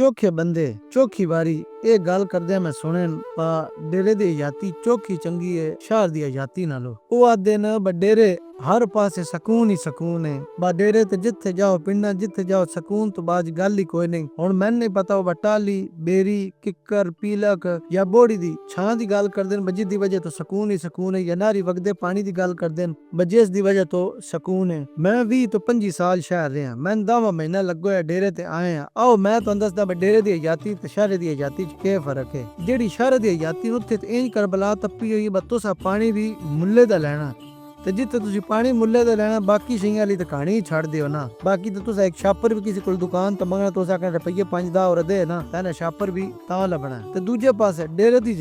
चोखे बंदे चोखी बारी ये गल करदे मैं सुने डेरे दी हयाती चोखी चंगी है शहर दी हयाती नालों। वो आदे न डेरे हर पासे सकून ही सकून है। बा डेरे ते जिथे जाओ पिंडा जिथे जाओ सकून तो बाज गल ही कोई नहीं। हुण मैनू नहीं पता वो टाली बेरी किक्कर पीलक या बोड़ी दी छां दी गल करदे न जिस दी वजह तो सकून ही सकून है, या नारी वगदे पानी दी गल करदे न जिस दी वजह तो सकून है। मैं 20 तो 25 साल शहर रहा, मैं 10वां महीना लगो है डेरे ते आए हैं। आओ मैं तुहानू दसदा डेरे दी हयाती ते शहर दी हयाती च केह फर्क है। जेहड़ी शहर दी हयाती उत्थे ते इंज करबला तप्पी होई बस तुसा पानी भी मुल्ले दा लैना ते जिथे तुसी पानी मुल्ले दा लैना बाकी शेइयां आली ते कहानी ही छड़ दियो ना। बाकी तो तुसा एक छापर भी किसी कोल दुकान तो मंगना तुसा आखना रुपये 5-10 और दे ना तां छापर भी तां लभना। ते दूजे पासे डेरे दी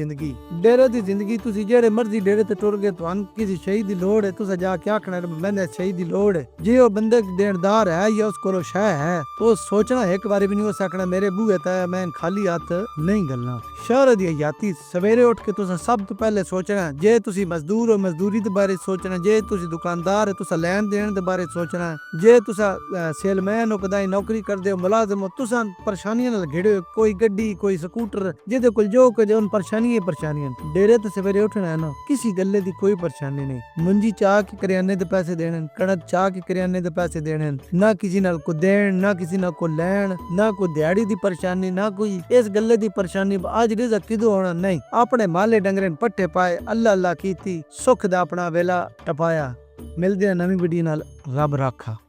जिंदगी तुसी जेड़े मर्जी डेरे ते टुर गए तुहानू किसी शई दी लोड़ है तुसा जाके आखना मैंने शई दी लोड़ है। जे ओ बंदे देनदार है या उस कोलो शै है तो सोचना एक बारी भी नहीं हो सकना मेरे बूहे ते मैं खाली हाथ नहीं गलना। शहर दी हयाती सवेरे उठ के तुसा सब तो पहले सोचना, जे तुसी मजदूर हो मजदूरी दे बारे सोचना, जे तुसी दुकानदार है तुसा लैन देन दे बारे सोचना, जे तुसा सेलमैन हो कदाई नौकरी करदे हो मुलाजिम हो तुसा परेशानियां नाल घिरे हो, कोई गड्डी कोई स्कूटर जेदे कोल जो कुछ उन परेशानियां। डेरे ते सवेरे उठना है ना किसी गल्ले दी कोई परेशानी नहीं। मुंजी चाह के करियाने दे पैसे देने, कणक चाह के करियाने दे पैसे देने, ना किसी नाल को देन ना किसी नाल को लैन, ना कोई दिहाड़ी दी परेशानी ना कोई इस गल्ले दी परेशानी। आज रिज़्क किदों होना नहीं, अपने माले डंगरे पट्ठे पाए अल्लाह अल्लाह कीती सुख दा अपना वेला टपाया। मिलदे नवीं वीडियो नाल, रब राखा।